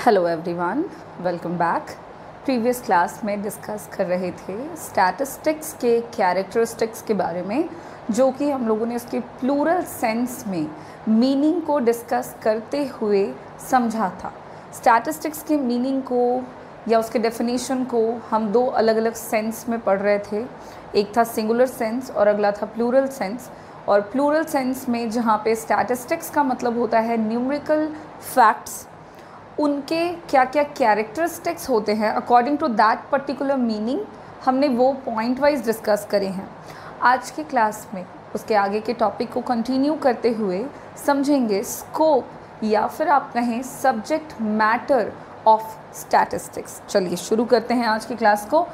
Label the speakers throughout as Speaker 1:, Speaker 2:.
Speaker 1: Hello everyone, welcome back. Previous class में discuss कर रहे थे स्टैटिस्टिक्स के कैरेक्टरिस्टिक्स के बारे में, जो कि हम लोगों ने उसके प्लूरल सेंस में मीनिंग को डिस्कस करते हुए समझा था। स्टैटिस्टिक्स के मीनिंग को या उसके डेफिनेशन को हम दो अलग अलग सेंस में पढ़ रहे थे। एक था सिंगुलर सेंस और अगला था प्लूरल सेंस। और प्लूरल सेंस में जहाँ पे स्टैटिस्टिक्स का मतलब होता है न्यूमेरिकल फैक्ट्स, उनके क्या क्या कैरेक्टरिस्टिक्स होते हैं according to that particular meaning, हमने वो पॉइंट वाइज डिस्कस करे हैं। आज की क्लास में उसके आगे के टॉपिक को कंटिन्यू करते हुए समझेंगे स्कोप या फिर आप कहें सब्जेक्ट मैटर ऑफ स्टैटिस्टिक्स। चलिए शुरू करते हैं आज की क्लास को।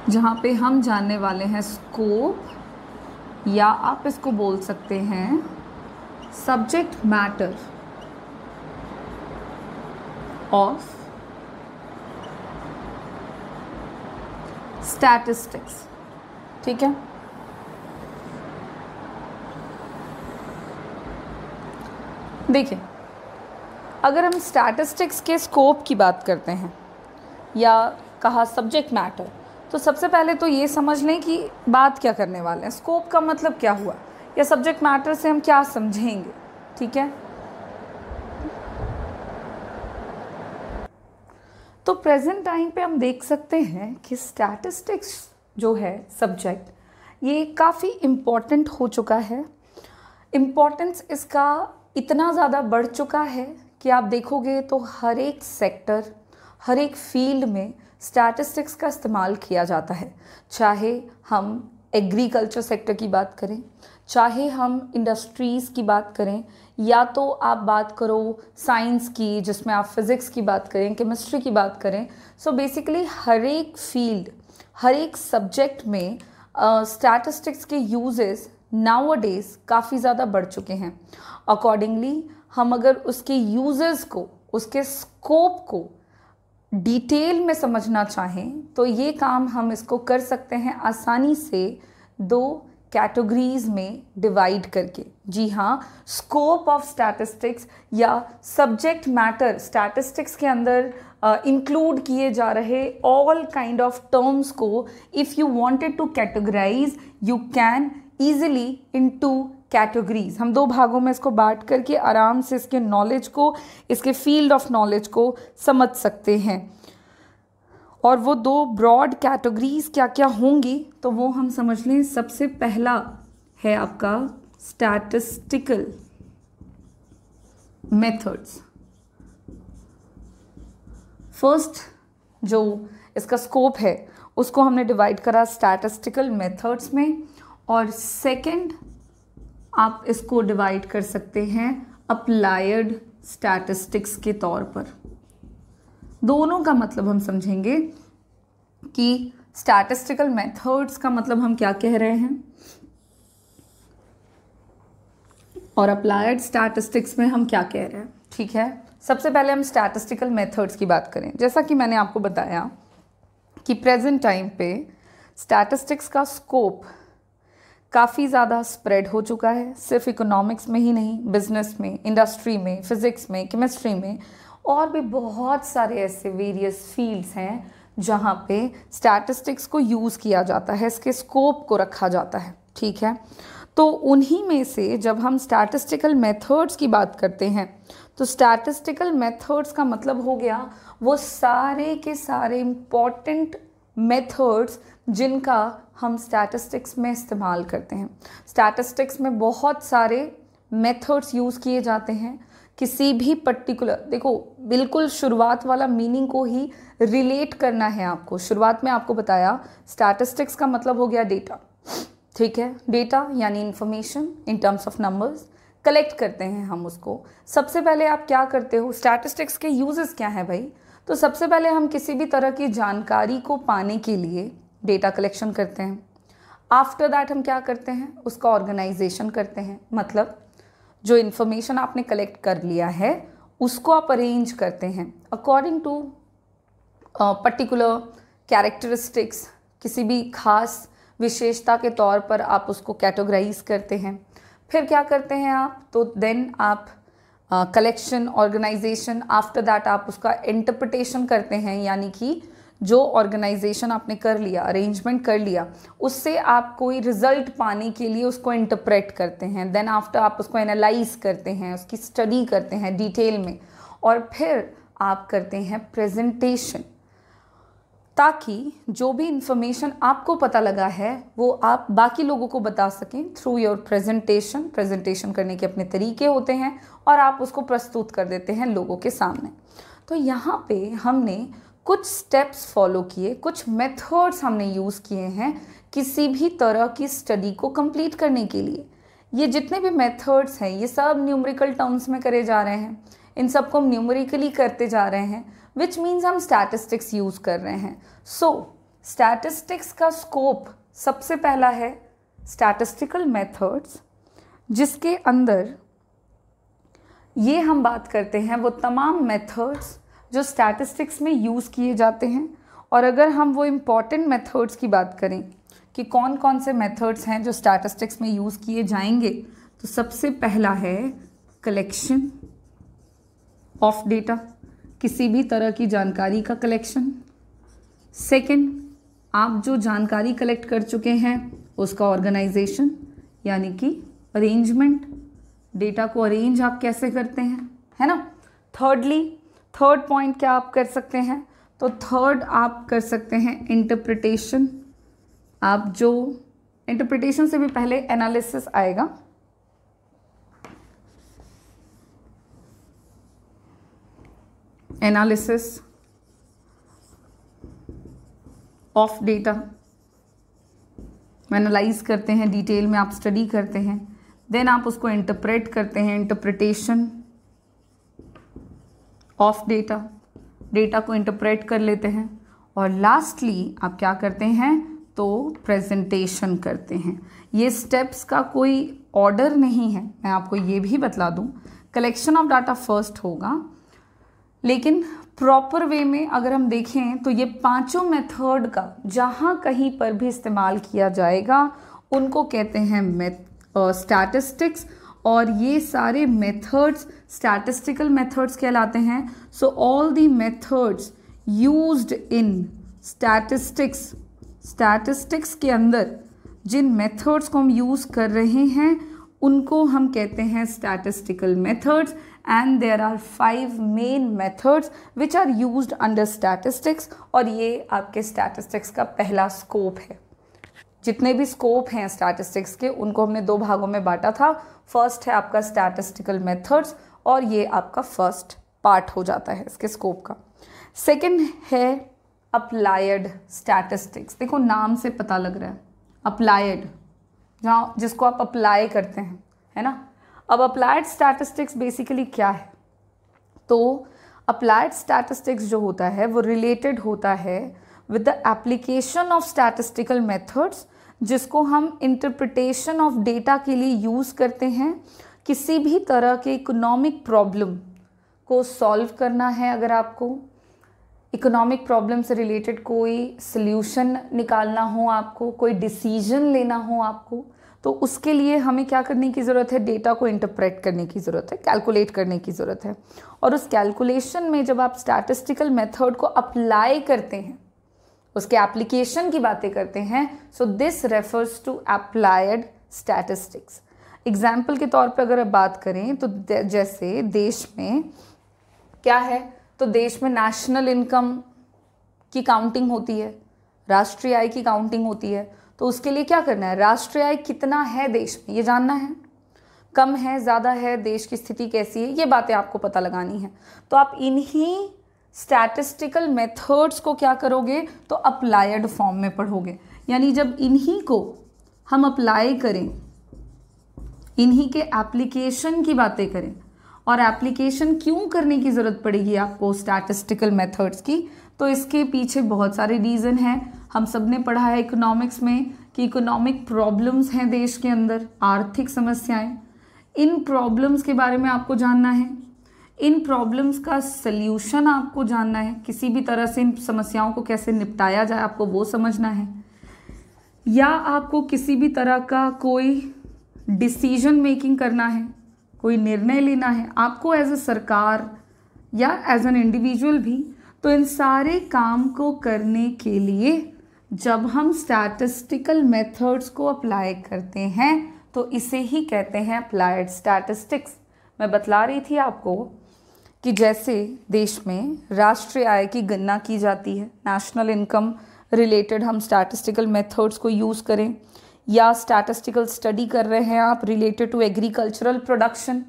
Speaker 1: जहाँ पे हम जानने वाले हैं स्कोप, या आप इसको बोल सकते हैं सब्जेक्ट मैटर ऑफ स्टैटिस्टिक्स। ठीक है, देखिए, अगर हम स्टैटिस्टिक्स के स्कोप की बात करते हैं या कहा सब्जेक्ट मैटर, तो सबसे पहले तो ये समझ लें कि बात क्या करने वाले हैं। स्कोप का मतलब क्या हुआ, या सब्जेक्ट मैटर से हम क्या समझेंगे। ठीक है, तो प्रेजेंट टाइम पे हम देख सकते हैं कि स्टैटिस्टिक्स जो है सब्जेक्ट, ये काफ़ी इम्पॉर्टेंट हो चुका है। इम्पॉर्टेंस इसका इतना ज़्यादा बढ़ चुका है कि आप देखोगे तो हर एक सेक्टर, हर एक फील्ड में स्टैटिस्टिक्स का इस्तेमाल किया जाता है। चाहे हम एग्रीकल्चर सेक्टर की बात करें, चाहे हम इंडस्ट्रीज़ की बात करें, या तो आप बात करो साइंस की जिसमें आप फिज़िक्स की बात करें, केमिस्ट्री की बात करें। सो बेसिकली हर एक फील्ड, हर एक सब्जेक्ट में स्टैटिस्टिक्स के यूजेस नाउअडेज काफ़ी ज़्यादा बढ़ चुके हैं। अकॉर्डिंगली हम अगर उसके यूजेस को, उसके स्कोप को डिटेल में समझना चाहें तो ये काम हम इसको कर सकते हैं आसानी से दो कैटेगरीज में डिवाइड करके। जी हाँ, स्कोप ऑफ स्टैटिस्टिक्स या सब्जेक्ट मैटर स्टैटिस्टिक्स के अंदर इंक्लूड किए जा रहे ऑल काइंड ऑफ टर्म्स को if you wanted to categorise, you can easily into categories. हम दो भागों में इसको बांट करके आराम से इसके नॉलेज को, इसके फील्ड ऑफ नॉलेज को समझ सकते हैं। और वो दो ब्रॉड कैटेगरीज क्या क्या होंगी तो वो हम समझ लें। सबसे पहला है आपका स्टैटिस्टिकल मेथड्स। फर्स्ट जो इसका स्कोप है उसको हमने डिवाइड करा स्टैटिस्टिकल मेथड्स में, और सेकंड आप इसको डिवाइड कर सकते हैं अप्लाइड स्टैटिस्टिक्स के तौर पर। दोनों का मतलब हम समझेंगे कि स्टैटिस्टिकल मेथड्स का मतलब हम क्या कह रहे हैं और अप्लाइड स्टैटिस्टिक्स में हम क्या कह रहे हैं। ठीक है, सबसे पहले हम स्टैटिस्टिकल मेथड्स की बात करें। जैसा कि मैंने आपको बताया कि प्रेजेंट टाइम पे स्टैटिस्टिक्स का स्कोप काफ़ी ज़्यादा स्प्रेड हो चुका है। सिर्फ इकोनॉमिक्स में ही नहीं, बिजनेस में, इंडस्ट्री में, फिज़िक्स में, केमिस्ट्री में, और भी बहुत सारे ऐसे वेरियस फील्ड्स हैं जहाँ पे स्टैटिस्टिक्स को यूज़ किया जाता है, इसके स्कोप को रखा जाता है। ठीक है, तो उन्हीं में से जब हम स्टैटिस्टिकल मेथड्स की बात करते हैं तो स्टैटिस्टिकल मेथड्स का मतलब हो गया वो सारे के सारे इम्पॉर्टेंट मेथड्स जिनका हम स्टैटिस्टिक्स में इस्तेमाल करते हैं। स्टैटिस्टिक्स में बहुत सारे मेथड्स यूज़ किए जाते हैं। किसी भी पर्टिकुलर, देखो बिल्कुल शुरुआत वाला मीनिंग को ही रिलेट करना है आपको। शुरुआत में आपको बताया स्टैटिस्टिक्स का मतलब हो गया डेटा। ठीक है, डेटा यानी information in terms of numbers collect करते हैं हम उसको। सबसे पहले आप क्या करते हो, स्टैटिस्टिक्स के यूजेस क्या हैं भाई, तो सबसे पहले हम किसी भी तरह की जानकारी को पाने के लिए डेटा कलेक्शन करते हैं। आफ्टर दैट हम क्या करते हैं, उसका ऑर्गेनाइजेशन करते हैं। मतलब जो इन्फॉर्मेशन आपने कलेक्ट कर लिया है उसको आप अरेंज करते हैं अकॉर्डिंग टू पर्टिकुलर कैरेक्टरिस्टिक्स, किसी भी खास विशेषता के तौर पर आप उसको कैटेगराइज करते हैं। फिर क्या करते हैं आप, तो देन आप कलेक्शन, ऑर्गेनाइजेशन, आफ्टर दैट आप उसका इंटरप्रिटेशन करते हैं, यानी कि जो ऑर्गेनाइजेशन आपने कर लिया, अरेंजमेंट कर लिया, उससे आप कोई रिजल्ट पाने के लिए उसको इंटरप्रेट करते हैं। देन आफ्टर आप उसको एनालाइज करते हैं, उसकी स्टडी करते हैं डिटेल में, और फिर आप करते हैं प्रेजेंटेशन, ताकि जो भी इंफॉर्मेशन आपको पता लगा है वो आप बाकी लोगों को बता सकें थ्रू योर प्रेजेंटेशन। प्रेजेंटेशन करने के अपने तरीके होते हैं और आप उसको प्रस्तुत कर देते हैं लोगों के सामने। तो यहाँ पे हमने कुछ स्टेप्स फॉलो किए, कुछ मेथड्स हमने यूज़ किए हैं किसी भी तरह की स्टडी को कंप्लीट करने के लिए। ये जितने भी मेथड्स हैं ये सब न्यूमेरिकल टर्म्स में करे जा रहे हैं, इन सबको हम न्यूमेरिकली करते जा रहे हैं, विच मीन्स हम स्टैटिस्टिक्स यूज़ कर रहे हैं। सो स्टैटिस्टिक्स का स्कोप सबसे पहला है स्टैटिस्टिकल मेथड्स, जिसके अंदर ये हम बात करते हैं वो तमाम मेथड्स जो स्टैटिस्टिक्स में यूज़ किए जाते हैं। और अगर हम वो इम्पॉर्टेंट मेथड्स की बात करें कि कौन कौन से मेथड्स हैं जो स्टैटिस्टिक्स में यूज़ किए जाएंगे, तो सबसे पहला है कलेक्शन ऑफ डेटा, किसी भी तरह की जानकारी का कलेक्शन। सेकंड, आप जो जानकारी कलेक्ट कर चुके हैं उसका ऑर्गेनाइजेशन, यानी कि अरेंजमेंट, डेटा को अरेंज आप कैसे करते हैं, है ना। थर्ड पॉइंट क्या आप कर सकते हैं, तो थर्ड आप कर सकते हैं इंटरप्रिटेशन। आप जो इंटरप्रिटेशन से भी पहले एनालिसिस आएगा, एनालिसिस ऑफ डेटा, एनालाइज करते हैं डिटेल में, आप स्टडी करते हैं, देन आप उसको इंटरप्रेट करते हैं, इंटरप्रिटेशन ऑफ डेटा, डेटा को इंटरप्रेट कर लेते हैं, और लास्टली आप क्या करते हैं, तो प्रेजेंटेशन करते हैं। ये स्टेप्स का कोई ऑर्डर नहीं है, मैं आपको ये भी बतला दूं। कलेक्शन ऑफ डाटा फर्स्ट होगा, लेकिन प्रॉपर वे में अगर हम देखें तो ये पांचों मेथड का जहाँ कहीं पर भी इस्तेमाल किया जाएगा उनको कहते हैं स्टैटिस्टिक्स, और ये सारे मेथड्स स्टैटिस्टिकल मेथड्स कहलाते हैं। So all the methods used in statistics के अंदर जिन मेथड्स को हम यूज़ कर रहे हैं उनको हम कहते हैं statistical methods, and there are 5 main methods which are used under statistics, और ये आपके स्टैटिस्टिक्स का पहला स्कोप है। जितने भी स्कोप हैं स्टैटिस्टिक्स के उनको हमने 2 भागों में बांटा था। फर्स्ट है आपका स्टैटिस्टिकल मेथड्स, और ये आपका फर्स्ट पार्ट हो जाता है इसके स्कोप का। सेकंड है अप्लाइड स्टैटिस्टिक्स। देखो नाम से पता लग रहा है अप्लाइड, जहाँ जिसको आप अप्लाई करते हैं, है ना। अब अप्लाइड स्टैटिस्टिक्स बेसिकली क्या है, तो अप्लाइड स्टैटिस्टिक्स जो होता है वो रिलेटेड होता है with the application of statistical methods, जिसको हम इंटरप्रिटेशन ऑफ डेटा के लिए यूज़ करते हैं। किसी भी तरह के इकोनॉमिक प्रॉब्लम को सॉल्व करना है, अगर आपको इकोनॉमिक प्रॉब्लम से रिलेटेड कोई सल्यूशन निकालना हो, आपको कोई डिसीजन लेना हो आपको, तो उसके लिए हमें क्या करने की ज़रूरत है, डेटा को इंटरप्रेट करने की ज़रूरत है, कैलकुलेट करने की ज़रूरत है। और उस कैलकुलेशन में जब आप स्टैटिस्टिकल मेथड को अप्लाई करते हैं, उसके एप्लीकेशन की बातें करते हैं, so this refers to applied statistics. Example के तौर पे अगर आप बात करें तो जैसे देश में क्या है, तो देश में नेशनल इनकम की काउंटिंग होती है, राष्ट्रीय आय की काउंटिंग होती है। तो उसके लिए क्या करना है, राष्ट्रीय आय कितना है देश में ये जानना है, कम है, ज़्यादा है, देश की स्थिति कैसी है, ये बातें आपको पता लगानी है। तो आप इन्हीं स्टैटिस्टिकल मेथड्स को क्या करोगे, तो अप्लाइड फॉर्म में पढ़ोगे। यानी जब इन्हीं को हम अप्लाई करें, इन्हीं के एप्लीकेशन की बातें करें, और एप्लीकेशन क्यों करने की ज़रूरत पड़ेगी आपको स्टैटिस्टिकल मेथड्स की, तो इसके पीछे बहुत सारे रीज़न हैं। हम सब ने पढ़ा है इकोनॉमिक्स में कि इकोनॉमिक प्रॉब्लम्स हैं देश के अंदर, आर्थिक समस्याएं। इन प्रॉब्लम्स के बारे में आपको जानना है, इन प्रॉब्लम्स का सल्यूशन आपको जानना है, किसी भी तरह से इन समस्याओं को कैसे निपटाया जाए आपको वो समझना है, या आपको किसी भी तरह का कोई डिसीजन मेकिंग करना है, कोई निर्णय लेना है आपको एज अ सरकार या एज एन इंडिविजुअल भी, तो इन सारे काम को करने के लिए जब हम स्टैटिस्टिकल मेथड्स को अप्लाई करते हैं तो इसे ही कहते हैं अप्लाइड स्टैटिस्टिक्स। मैं बतला रही थी आपको कि जैसे देश में राष्ट्रीय आय की गणना की जाती है, नेशनल इनकम रिलेटेड हम स्टैटिस्टिकल मेथड्स को यूज़ करें, या स्टैटिस्टिकल स्टडी कर रहे हैं आप रिलेटेड टू एग्रीकल्चरल प्रोडक्शन,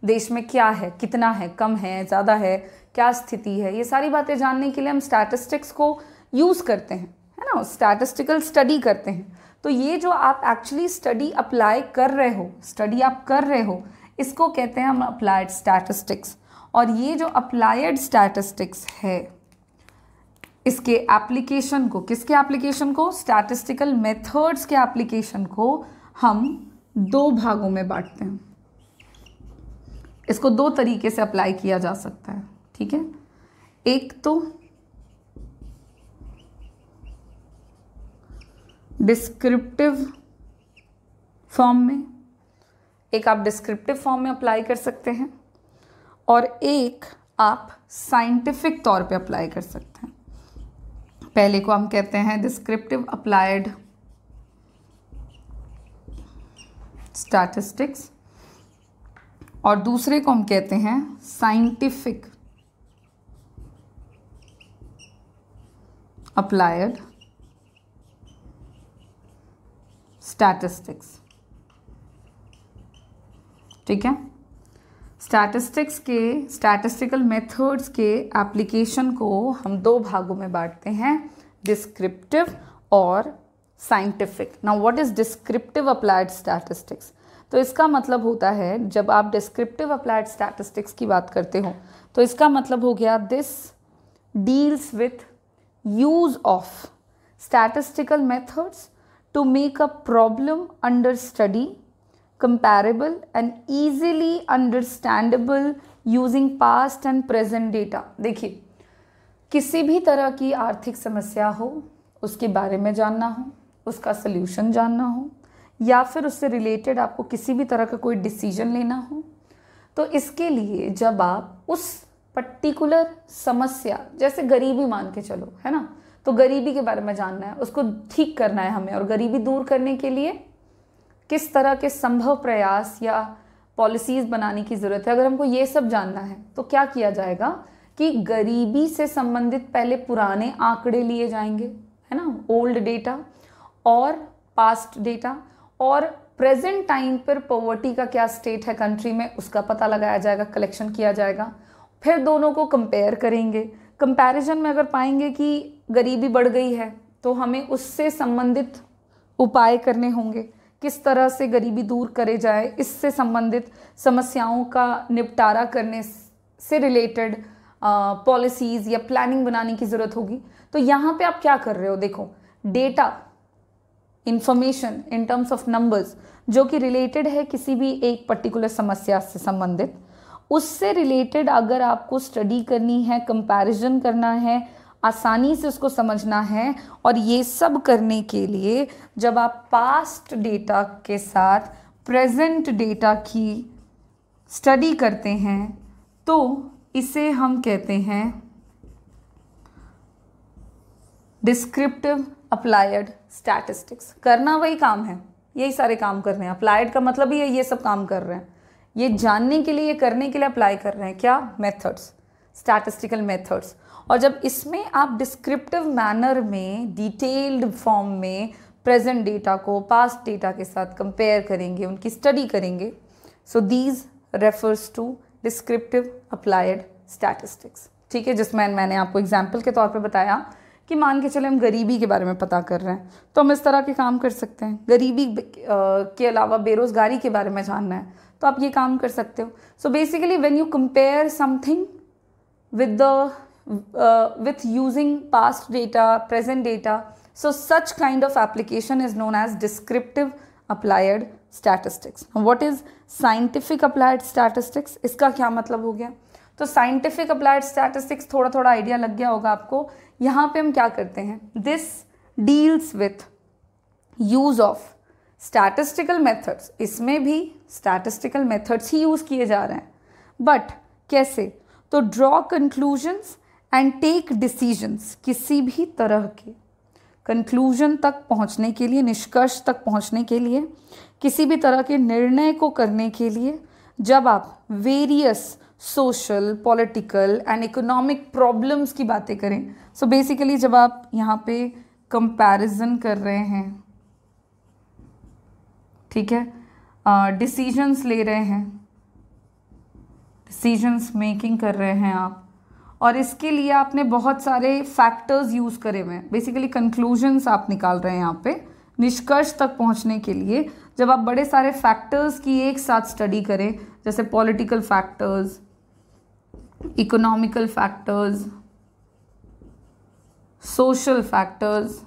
Speaker 1: देश में क्या है, कितना है, कम है, ज़्यादा है, क्या स्थिति है, ये सारी बातें जानने के लिए हम स्टैटिस्टिक्स को यूज़ करते हैं, है ना, स्टैटिस्टिकल स्टडी करते हैं। तो ये जो आप एक्चुअली स्टडी अप्लाई कर रहे हो, स्टडी आप कर रहे हो, इसको कहते हैं हम अप्लाइड स्टैटिस्टिक्स। और ये जो अप्लाइड स्टैटिस्टिक्स है, इसके एप्लीकेशन को, किसके एप्लीकेशन को, स्टैटिस्टिकल मेथड्स के एप्लीकेशन को हम दो भागों में बांटते हैं। इसको दो तरीके से अप्लाई किया जा सकता है, ठीक है। एक तो डिस्क्रिप्टिव फॉर्म में, एक आप डिस्क्रिप्टिव फॉर्म में अप्लाई कर सकते हैं और एक आप साइंटिफिक तौर पे अप्लाई कर सकते हैं। पहले को हम कहते हैं डिस्क्रिप्टिव अप्लाइड स्टैटिस्टिक्स और दूसरे को हम कहते हैं साइंटिफिक अप्लाइड स्टैटिस्टिक्स, ठीक है। स्टैटिस्टिक्स के, स्टैटिस्टिकल मेथड्स के एप्लीकेशन को हम दो भागों में बांटते हैं, डिस्क्रिप्टिव और scientific. Now what is descriptive applied statistics? तो इसका मतलब होता है, जब आप डिस्क्रिप्टिव अप्लाइड स्टैटिस्टिक्स की बात करते हो तो इसका मतलब हो गया this deals with use of statistical methods to make a problem under study comparable and easily understandable using past and present data। देखिए, किसी भी तरह की आर्थिक समस्या हो, उसके बारे में जानना हो, उसका सल्यूशन जानना हो, या फिर उससे रिलेटेड आपको किसी भी तरह का कोई डिसीजन लेना हो, तो इसके लिए जब आप उस पर्टिकुलर समस्या, जैसे गरीबी मान के चलो, है ना, तो गरीबी के बारे में जानना है, उसको ठीक करना है हमें, और गरीबी दूर करने के लिए किस तरह के संभव प्रयास या पॉलिसीज़ बनाने की ज़रूरत है, अगर हमको ये सब जानना है तो क्या किया जाएगा कि गरीबी से संबंधित पहले पुराने आंकड़े लिए जाएंगे, है ना, ओल्ड डेटा और पास्ट डेटा, और प्रेजेंट टाइम पर पॉवर्टी का क्या स्टेट है कंट्री में, उसका पता लगाया जाएगा, कलेक्शन किया जाएगा। फिर दोनों को कंपेयर करेंगे। कंपैरिजन में अगर पाएंगे कि गरीबी बढ़ गई है तो हमें उससे संबंधित उपाय करने होंगे, किस तरह से गरीबी दूर करे जाए, इससे संबंधित समस्याओं का निपटारा करने से रिलेटेड पॉलिसीज़ या प्लानिंग बनाने की ज़रूरत होगी। तो यहाँ पे आप क्या कर रहे हो, देखो, data, information in terms of numbers जो कि रिलेटेड है किसी भी एक पर्टिकुलर समस्या से संबंधित, उससे रिलेटेड अगर आपको स्टडी करनी है, कंपैरिजन करना है, आसानी से उसको समझना है, और ये सब करने के लिए जब आप पास्ट डेटा के साथ प्रेजेंट डेटा की स्टडी करते हैं तो इसे हम कहते हैं डिस्क्रिप्टिव अप्लाइड स्टैटिस्टिक्स। करना वही काम है, यही सारे काम कर रहे हैं। अप्लाइड का मतलब ही है ये सब काम कर रहे हैं, ये जानने के लिए, ये करने के लिए अप्लाई कर रहे हैं, क्या, मेथड्स, स्टैटिस्टिकल मेथड्स। और जब इसमें आप डिस्क्रिप्टिव मैनर में, डिटेल्ड फॉर्म में प्रेजेंट डेटा को पास्ट डेटा के साथ कंपेयर करेंगे, उनकी स्टडी करेंगे, so these refers to descriptive applied statistics, ठीक है। जिसमें मैंने आपको एग्जाम्पल के तौर पे बताया कि मान के चले हम गरीबी के बारे में पता कर रहे हैं तो हम इस तरह के काम कर सकते हैं। गरीबी के अलावा बेरोज़गारी के बारे में जानना है तो आप ये काम कर सकते हो। So basically when you compare something with using past data, present data, so such kind of application is known as descriptive applied statistics. What is scientific applied statistics? इसका क्या मतलब हो गया? तो scientific applied statistics थोड़ा थोड़ा idea लग गया होगा आपको। यहाँ पे हम क्या करते हैं, this deals with use of statistical methods, इसमें भी स्टैटिस्टिकल मेथड्स ही यूज़ किए जा रहे हैं, बट कैसे? तो draw conclusions and take decisions, किसी भी तरह के कंक्लूजन तक पहुंचने के लिए, निष्कर्ष तक पहुंचने के लिए, किसी भी तरह के निर्णय को करने के लिए, जब आप various social, political and economic problems की बातें करें, सो बेसिकली जब आप यहाँ पे कंपैरिजन कर रहे हैं, ठीक है, डिसीजंस ले रहे हैं, डिसीजंस मेकिंग कर रहे हैं आप, और इसके लिए आपने बहुत सारे फैक्टर्स यूज़ करे हुए हैं, बेसिकली कंक्लूजन्स आप निकाल रहे हैं यहाँ पे निष्कर्ष तक पहुँचने के लिए। जब आप बड़े सारे फैक्टर्स की एक साथ स्टडी करें, जैसे political factors, economical factors, social factors,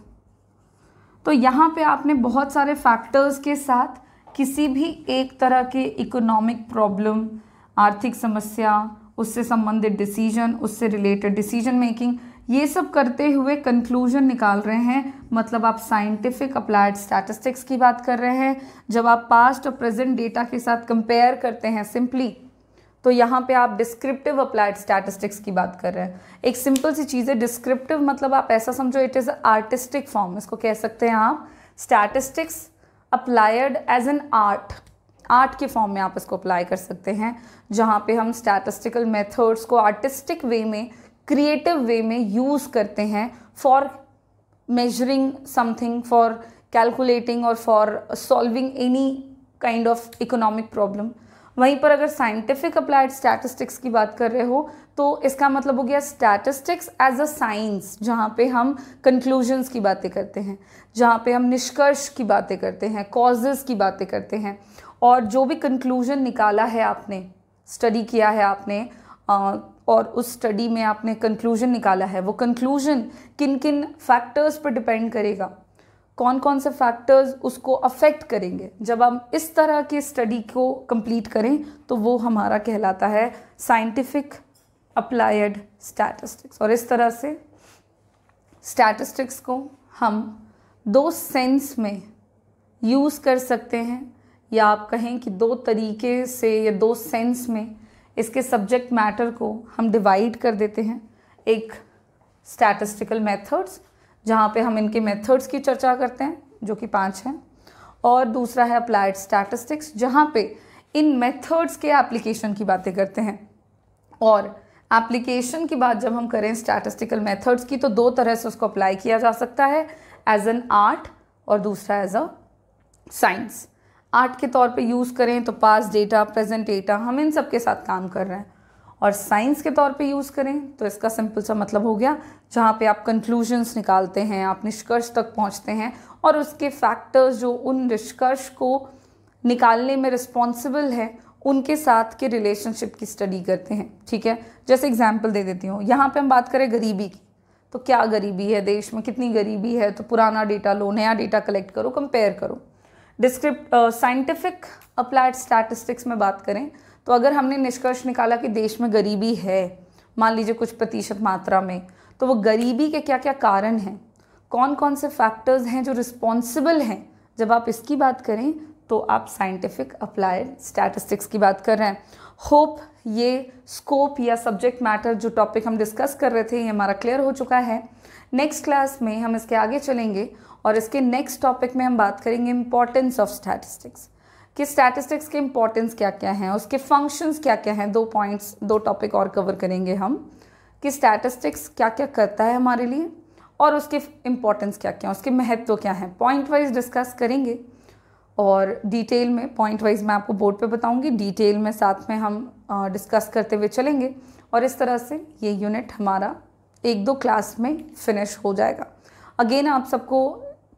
Speaker 1: तो यहाँ पे आपने बहुत सारे फैक्टर्स के साथ किसी भी एक तरह के इकोनॉमिक प्रॉब्लम, आर्थिक समस्या, उससे संबंधित डिसीजन, उससे रिलेटेड डिसीजन मेकिंग, ये सब करते हुए कंक्लूजन निकाल रहे हैं। मतलब आप साइंटिफिक अप्लाइड स्टैटिस्टिक्स की बात कर रहे हैं। जब आप पास्ट और प्रेजेंट डेटा के साथ कंपेयर करते हैं सिंपली, तो यहाँ पे आप डिस्क्रिप्टिव अप्लाइड स्टैटिस्टिक्स की बात कर रहे हैं। एक सिंपल सी चीज़ है डिस्क्रिप्टिव, मतलब आप ऐसा समझो इट इज़ आर्टिस्टिक फॉर्म, इसको कह सकते हैं आप statistics applied as an art के फॉर्म में आप इसको अप्लाई कर सकते हैं, जहाँ पे हम स्टैटिस्टिकल मेथड्स को आर्टिस्टिक वे में, क्रिएटिव वे में यूज़ करते हैं for measuring something, for calculating और for solving any kind of economic problem. वहीं पर अगर साइंटिफिक अप्लाइड स्टैटिस्टिक्स की बात कर रहे हो तो इसका मतलब हो गया स्टैटिस्टिक्स एज अ साइंस, जहाँ पे हम कंक्लूजन्स की बातें करते हैं, जहाँ पे हम निष्कर्ष की बातें करते हैं, कॉजेज़ की बातें करते हैं, और जो भी कंक्लूजन निकाला है आपने, स्टडी किया है आपने, और उस स्टडी में आपने कंक्लूजन निकाला है, वो कंक्लूजन किन किन फैक्टर्स पर डिपेंड करेगा, कौन कौन से फैक्टर्स उसको अफेक्ट करेंगे। जब हम इस तरह की स्टडी को कंप्लीट करें तो वो हमारा कहलाता है साइंटिफिक अप्लाइड स्टैटिस्टिक्स। और इस तरह से स्टैटिस्टिक्स को हम दो सेंस में यूज़ कर सकते हैं, या आप कहें कि दो तरीके से या दो सेंस में इसके सब्जेक्ट मैटर को हम डिवाइड कर देते हैं। एक स्टैटिस्टिकल मेथड्स, जहाँ पे हम इनके मेथड्स की चर्चा करते हैं जो कि 5 हैं, और दूसरा है अप्लाइड स्टैटिस्टिक्स, जहाँ पे इन मेथड्स के एप्लीकेशन की बातें करते हैं। और एप्लीकेशन की बात जब हम करें स्टैटिस्टिकल मेथड्स की, तो दो तरह से उसको अप्लाई किया जा सकता है, एज एन आर्ट और दूसरा एज अ साइंस। आर्ट के तौर पे यूज़ करें तो पास्ट डेटा, प्रेजेंट डेटा, हम इन सब के साथ काम कर रहे हैं। और साइंस के तौर पे यूज़ करें तो इसका सिंपल सा मतलब हो गया जहाँ पे आप कंक्लूजन्स निकालते हैं, आप निष्कर्ष तक पहुँचते हैं, और उसके फैक्टर्स जो उन निष्कर्ष को निकालने में रिस्पॉन्सिबल है उनके साथ के रिलेशनशिप की स्टडी करते हैं। ठीक है, जैसे एग्जाम्पल दे देती हूँ, यहाँ पे हम बात करें गरीबी की, तो क्या गरीबी है देश में, कितनी गरीबी है, तो पुराना डेटा लो, नया डेटा कलेक्ट करो, कंपेयर करो। साइंटिफिक अप्लाइड स्टैटिस्टिक्स में बात करें तो अगर हमने निष्कर्ष निकाला कि देश में गरीबी है, मान लीजिए कुछ प्रतिशत मात्रा में, तो वो गरीबी के क्या क्या कारण हैं, कौन कौन से फैक्टर्स हैं जो रिस्पॉन्सिबल हैं, जब आप इसकी बात करें तो आप साइंटिफिक अप्लाइड स्टैटिस्टिक्स की बात कर रहे हैं। होप ये स्कोप या सब्जेक्ट मैटर जो टॉपिक हम डिस्कस कर रहे थे ये हमारा क्लियर हो चुका है। नेक्स्ट क्लास में हम इसके आगे चलेंगे और इसके नेक्स्ट टॉपिक में हम बात करेंगे इम्पॉर्टेंस ऑफ स्टैटिस्टिक्स, कि स्टैटिस्टिक्स के इम्पॉर्टेंस क्या क्या हैं, उसके फंक्शंस क्या क्या हैं। 2 पॉइंट्स, 2 टॉपिक और कवर करेंगे हम, कि स्टैटिस्टिक्स क्या क्या करता है हमारे लिए और उसके इम्पॉर्टेंस क्या क्या, उसके महत्व क्या हैं, पॉइंट वाइज डिस्कस करेंगे। और डिटेल में पॉइंट वाइज मैं आपको बोर्ड पे बताऊंगी, डिटेल में साथ में हम डिस्कस करते हुए चलेंगे, और इस तरह से ये यूनिट हमारा 1-2 क्लास में फिनिश हो जाएगा। अगेन आप सबको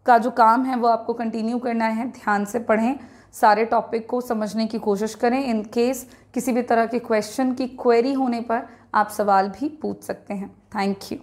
Speaker 1: का जो काम है वो आपको कंटिन्यू करना है, ध्यान से पढ़ें, सारे टॉपिक को समझने की कोशिश करें। इन केस किसी भी तरह के क्वेश्चन की क्वेरी होने पर आप सवाल भी पूछ सकते हैं। Thank you.